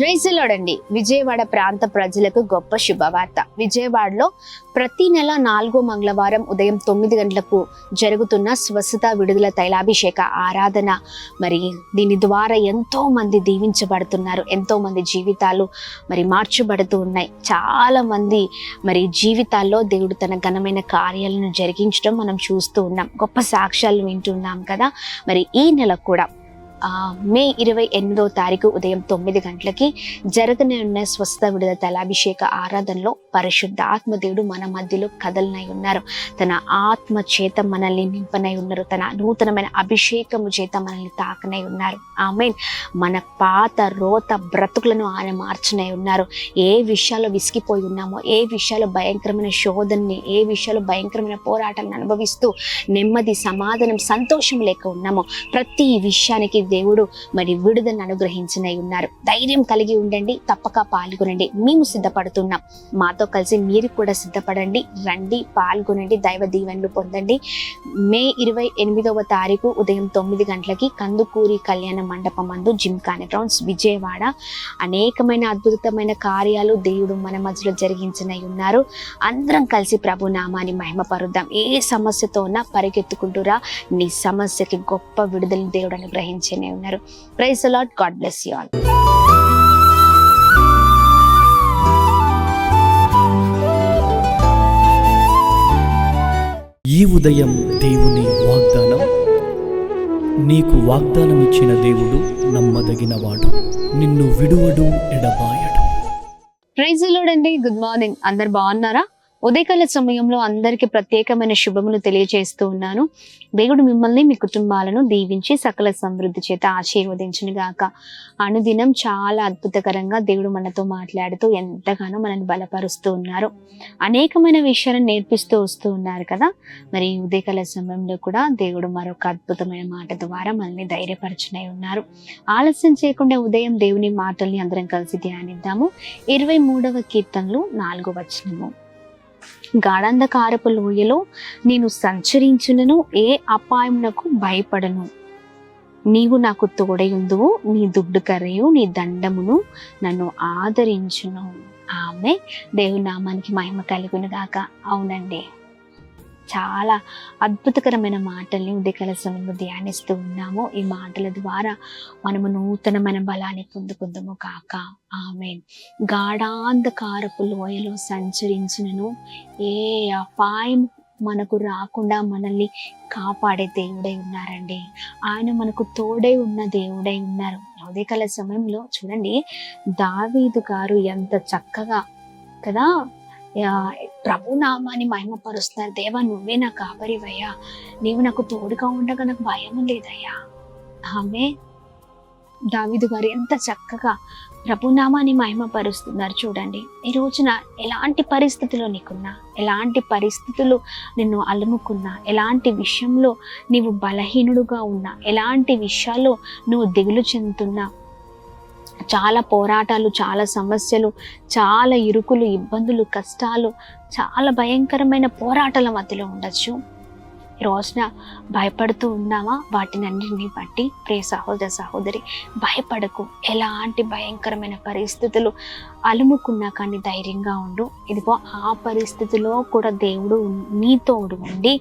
Praise the lord అండి. విజయవాడ ప్రాంత ప్రజలకు గొప్ప శుభవార్త. విజయవాడలో ప్రతి నెల 4వ మంగళవారం ఉదయం 9 గంటలకు జరుగుతున్న స్వస్థత విడుదల తైలాభిషేక ఆరాధన, మరి దీని ద్వారా ఎంతో మంది దీవించబడుతున్నారు. ఎంతో మంది జీవితాలు మరి మార్చబడుతూ ఉన్నాయి. చాలా మంది మరి జీవితాల్లో దేవుడు తన ఘనమైన కార్యాలను జరిగించడం మనం చూస్తూ ఉన్నాం. గొప్ప సాక్ష్యాలు వింటున్నాం కదా. మరి ఈ నెల కూడా మే 28వ తారీఖు ఉదయం 9 గంటలకి జరగనున్న స్వస్థ విడుదల తైలాభిషేక ఆరాధనలో పరిశుద్ధ ఆత్మదేవుడు మన మధ్యలో కదలనై ఉన్నారు. తన ఆత్మ చేత మనల్ని నింపనై ఉన్నారు. తన నూతనమైన అభిషేకము చేత మనల్ని తాకనై ఉన్నారు. ఆమేన్. మన పాత రోత బ్రతుకులను ఆయన మార్చనై ఉన్నారు. ఏ విషయాల్లో విసిగిపోయి ఉన్నామో, ఏ విషయాల్లో భయంకరమైన శోధనని, ఏ విషయాల్లో భయంకరమైన పోరాటాలను అనుభవిస్తూ నెమ్మది, సమాధానం, సంతోషం లేక ఉన్నామో, ప్రతి విషయానికి దేవుడు మరి విడుదలను అనుగ్రహించనై ఉన్నారు. ధైర్యం కలిగి ఉండండి, తప్పక పాల్గొనండి. మేము సిద్ధపడుతున్నాం. మాతో కలిసి మీరు కూడా సిద్ధపడండి, రండి, పాల్గొనండి, దైవ దీవెనలు పొందండి. మే 28వ తారీఖు ఉదయం 9 గంటలకి కందుకూరి కళ్యాణ మండపం మందు జిమ్ఖానా గ్రౌండ్స్ విజయవాడ. అనేకమైన అద్భుతమైన కార్యాలు దేవుడు మన మధ్యలో జరిగించనై ఉన్నారు. అందరం కలిసి ప్రభు నామాన్ని మహిమపరుద్దాం. ఏ సమస్యతో ఉన్నా పరిగెత్తుకుంటూరా, నీ సమస్యకి గొప్ప విడుదల దేవుడు అనుగ్రహించనే ఉన్నారు. Praise the Lord. God bless you all. ఈ ఉదయం దేవుని వాగ్దానం. నీకు వాగ్దానం ఇచ్చిన దేవుడు నమ్మదగినవాడు, నిన్ను విడువడు, ఎడబాయడు. ప్రైజ్ ది లార్డ్ అండి. Good morning. అందరు బాగున్నారా? ఉదయకాల సమయంలో అందరికీ ప్రత్యేకమైన శుభములు తెలియజేస్తూ ఉన్నాను. దేవుడు మిమ్మల్ని, మీ కుటుంబాలను దీవించి సకల సమృద్ధి చేత ఆశీర్వదించును గాక. అనుదినం చాలా అద్భుతకరంగా దేవుడు మనతో మాట్లాడుతూ ఎంతగానో మనల్ని బలపరుస్తూ ఉన్నారు. అనేకమైన విషయాలను నేర్పిస్తూ వస్తూ ఉన్నారు కదా. మరి ఉదయకాల సమయంలో కూడా దేవుడు మరొక అద్భుతమైన మాట ద్వారా మనల్ని ధైర్యపరచునై ఉన్నారు. ఆలస్యం చేయకుండా ఉదయం దేవుని మాటల్ని అందరం కలిసి ధ్యానిద్దాము. 23వ కీర్తనలు 4వ వచనము. గాఢాంధకారపు లోయలో నేను సంచరించునను, ఏ అపాయమునకు భయపడను. నీవు నాకు తోడయుందువు, నీ దుడ్డు కర్రయు నీ దండమును నన్ను ఆదరించును. ఆమె. దేవుని నామానికి మహిమ కలుగును గాక. అవునండి, చాలా అద్భుతకరమైన మాటల్ని ఉదయకాల సమయంలో ధ్యానిస్తూ ఉన్నాము. ఈ మాటల ద్వారా మనము నూతనమైన బలాన్ని పొందుకుందాము కాక. ఆమేన్. గాఢాంధకారపు లోయలో సంచరించినను, ఏ అపాయం మనకు రాకుండా మనల్ని కాపాడే దేవుడై ఉన్నారండి. ఆయన మనకు తోడై ఉన్న దేవుడై ఉన్నారు. ఉదయకాల సమయంలో చూడండి, దావీదు గారు ఎంత చక్కగా కదా ప్రభు నామాన్ని మహిమపరుస్తున్నారు. దేవా, నువ్వే నా కాపరివయ్యా, నీవు నాకు తోడుగా ఉండగా నాకు భయం లేదయ్యా. ఆమె. దావీదు గారు ఎంత చక్కగా ప్రభు నామాన్ని మహిమపరుస్తున్నారు చూడండి. ఈ రోజున ఎలాంటి పరిస్థితుల్లో నీకున్నా, ఎలాంటి పరిస్థితులు నిన్ను అలుముకున్నా, ఎలాంటి విషయంలో నీవు బలహీనుడుగా ఉన్నా, ఎలాంటి విషయాల్లో నువ్వు దిగులు చెందుతున్నా, చాలా పోరాటాలు, చాలా సమస్యలు, చాలా ఇరుకులు, ఇబ్బందులు, కష్టాలు, చాలా భయంకరమైన పోరాటాల మధ్యలో ఉండొచ్చు. ఈ రోజున భయపడుతూ ఉన్నావా? వాటిని అన్నింటినీ బట్టి ప్రియ సహోదర సహోదరి, భయపడకు. ఎలాంటి భయంకరమైన పరిస్థితులు అలుముకున్నా కానీ ధైర్యంగా ఉండు. ఇదిగో ఆ పరిస్థితిలో కూడా దేవుడు నీ తోడు ఉండి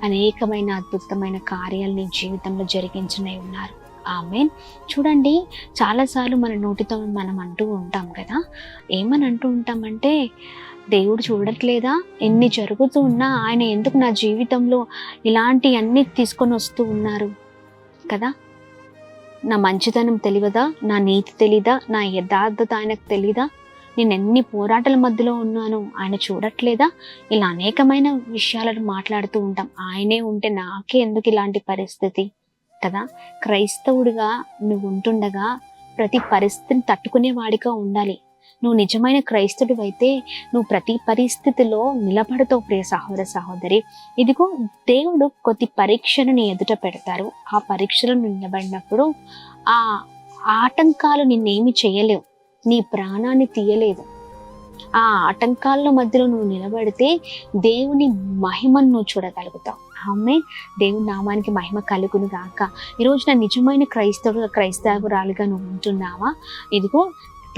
అనేకమైన అద్భుతమైన కార్యాలు నీ జీవితంలో జరిగించనే ఉన్నారు. ఆమేన్. చూడండి, చాలాసార్లు మన నోటితో మనం అంటూ ఉంటాం కదా. ఏమని అంటూ ఉంటామంటే, దేవుడు చూడట్లేదా? ఎన్ని జరుగుతూ ఉన్నా ఆయన ఎందుకు నా జీవితంలో ఇలాంటి అన్ని తీసుకొని వస్తూ ఉన్నారు కదా. నా మంచితనం తెలియదా? నా నీతి తెలీదా? నా యథార్థత ఆయనకు తెలీదా? నేను ఎన్ని పోరాటాల మధ్యలో ఉన్నాను, ఆయన చూడట్లేదా? ఇలా అనేకమైన విషయాలను మాట్లాడుతూ ఉంటాం. ఆయనే ఉంటే నాకే ఎందుకు ఇలాంటి పరిస్థితి కదా. క్రైస్తవుడిగా నువ్వు ఉంటుండగా ప్రతి పరిస్థితిని తట్టుకునేవాడిగా ఉండాలి. నువ్వు నిజమైన క్రైస్తవుడు అయితే నువ్వు ప్రతి పరిస్థితిలో నిలబడతావు. ప్రియ సహోదర సహోదరి, ఇదిగో దేవుడు కొద్ది పరీక్షను నీ ఎదుట పెడతారు. ఆ పరీక్షలో నిలబడినప్పుడు ఆ ఆటంకాలు నిన్నేమి చేయలేవు, నీ ప్రాణాన్ని తీయలేదు. ఆ ఆటంకాల మధ్యలో నువ్వు నిలబడితే దేవుని మహిమను నువ్వు చూడగలుగుతావు. ఆమేన్. దేవుని నామానికి మహిమ కలుగును గాక. ఈరోజు నా నిజమైన క్రైస్తవురాలుగా నువ్వు ఉంటున్నావా? ఇదిగో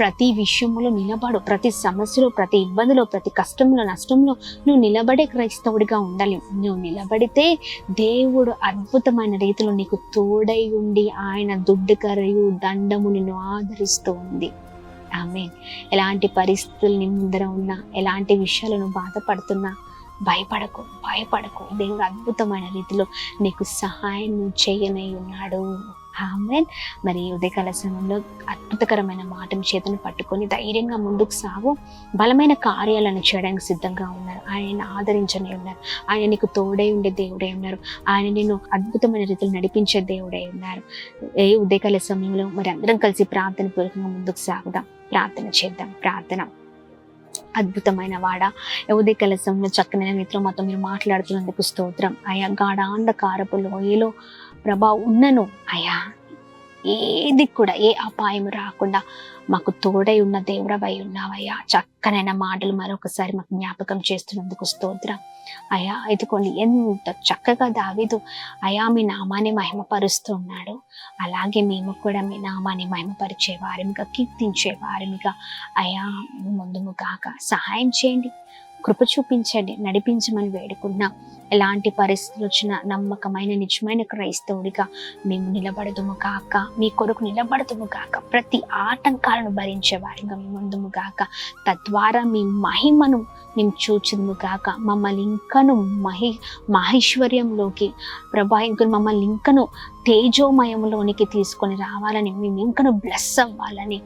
ప్రతి విషయంలో నిలబడు, ప్రతి సమస్యలో, ప్రతి ఇబ్బందిలో, ప్రతి కష్టంలో, నష్టంలో నువ్వు నిలబడే క్రైస్తవుడిగా ఉండాలి. నువ్వు నిలబడితే దేవుడు అద్భుతమైన రీతిలో నీకు తోడై ఉండి ఆయన దుడ్డుకరయు దండము నిన్ను ఆదరిస్తూ ఉంది. ఆమేన్. ఎలాంటి పరిస్థితులు నీ ముందర ఉన్నా, ఎలాంటి విషయాలు నువ్వు బాధపడుతున్నా భయపడకు. దేవుడు అద్భుతమైన రీతిలో నీకు సహాయం చేయనై ఉన్నాడు. ఆమేన్. మరి ఉదయకాల సమయంలో అద్భుతకరమైన మాటను చేతును పట్టుకొని ధైర్యంగా ముందుకు సాగు. బలమైన కార్యాలను చేయడానికి సిద్ధంగా ఉన్నారు. ఆయన ఆదరించనే ఉన్నారు. ఆయన నీకు తోడై ఉండే దేవుడై ఉన్నారు. ఆయన నిన్ను అద్భుతమైన రీతిలో నడిపించే దేవుడై ఉన్నారు. ఏ ఉదయకాల సమయంలో మరి అందరం కలిసి ప్రార్థన పూర్వకంగా ముందుకు సాగుదాం. ప్రార్థన చేద్దాం. ప్రార్థన. అద్భుతమైన వాడ, ఉదయకాల సమయంలో చక్కనైన రీతిలో మాతో మీరు మాట్లాడుతున్నందుకు స్తోత్రం అయా. గాఢాంధకారపు లోయలో ప్రభా ఉన్నను అయా, ఏది కూడా ఏ అపాయం రాకుండా మాకు తోడై ఉన్న దేవుడవై ఉన్నావయ్యా. చక్కనైన మాటలు మరొకసారి మాకు జ్ఞాపకం చేస్తున్నందుకు స్తోత్రం అయా. ఇదిగోండి ఎంత చక్కగా దావీదు అయా మీ నామాన్ని మహిమపరుస్తూ ఉన్నాడు. అలాగే మేము కూడా మీ నామాన్ని మహిమపరిచే వారిగా, కీర్తించే వారిగా అయా ముందుము కాక సహాయం చేయండి, కృప చూపించండి, నడిపించమని వేడుకున్నాం. ఎలాంటి పరిస్థితులు వచ్చినా నమ్మకమైన నిజమైన క్రైస్తవుడిగా మేము నిలబడదుము కాక, మీ కొరకు నిలబడదుము కాక, ప్రతి ఆటంకాలను భరించే వారిగా మేము ముందుము కాక, తద్వారా మీ మహిమను మేము చూచుదుము కాక, మమ్మల్ని ఇంకను మహేశ్వర్యంలోకి ప్రభా, ఇంక మమ్మల్ని ఇంకను తేజోమయంలోనికి తీసుకొని రావాలని, మేము ఇంకను బ్లెస్ అవ్వాలని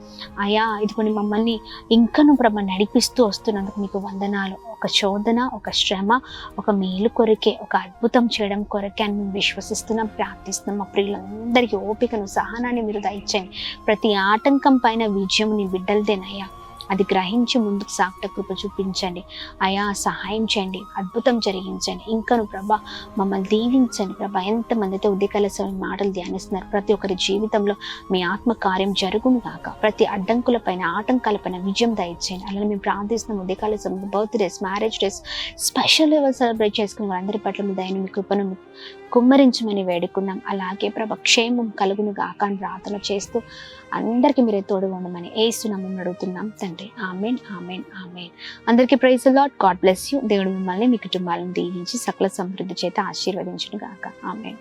అయా. ఇదికొని మమ్మల్ని ఇంకను ప్రభ నడిపిస్తూ వస్తున్నందుకు మీకు వందనాలు. ఒక శోధన, ఒక శ్రమ, ఒక మేలు కొరకే, ఒక అద్భుతం చేయడం కొరకే అని మేము విశ్వసిస్తున్నాం, ప్రార్థిస్తున్నాం. మా ప్రియులందరికీ ఓపికను, సహనాన్ని మీరు దయచేయండి. ప్రతి ఆటంకం పైన విజయం నీ బిడ్డలదేనయ్యా. అది గ్రహించి ముందుకు సాగుట కృప చూపించండి అయా. సహాయం చేయండి, అద్భుతం జరిగించండి. ఇంకను ప్రభా మమ్మల్ని దీవించండి ప్రభా. ఎంతమంది అయితే ఉదయకాల సమయం మాటలు ధ్యానిస్తున్నారు, ప్రతి ఒక్కరి జీవితంలో మీ ఆత్మ కార్యం జరుగును కాక, ప్రతి అడ్డంకుల పైన, ఆటంకాల పైన విజయం దయచేయండి. అలానే మేము ప్రార్థిస్తున్నాం. ఉదయకాల సమయం birthdays, marriage days, special level celebrate చేసుకుని వారందరి పట్ల మీ దయను, మీ కృపను కుమ్మరించమని వేడుకున్నాం. అలాగే ప్రభ క్షేమం కలుగును గాక అని ప్రార్థన చేస్తూ అందరికీ మీరే తోడు ఉండమని యేసు నామమున అడుగుతున్నాం తండ్రి. ఆమేన్, ఆమేన్, ఆమేన్. అందరికీ praise the Lord. God bless you. దేవుడు మిమ్మల్ని, మీ కుటుంబాలను దీవించి సకల సమృద్ధి చేత ఆశీర్వదించును గాక. ఆమేన్.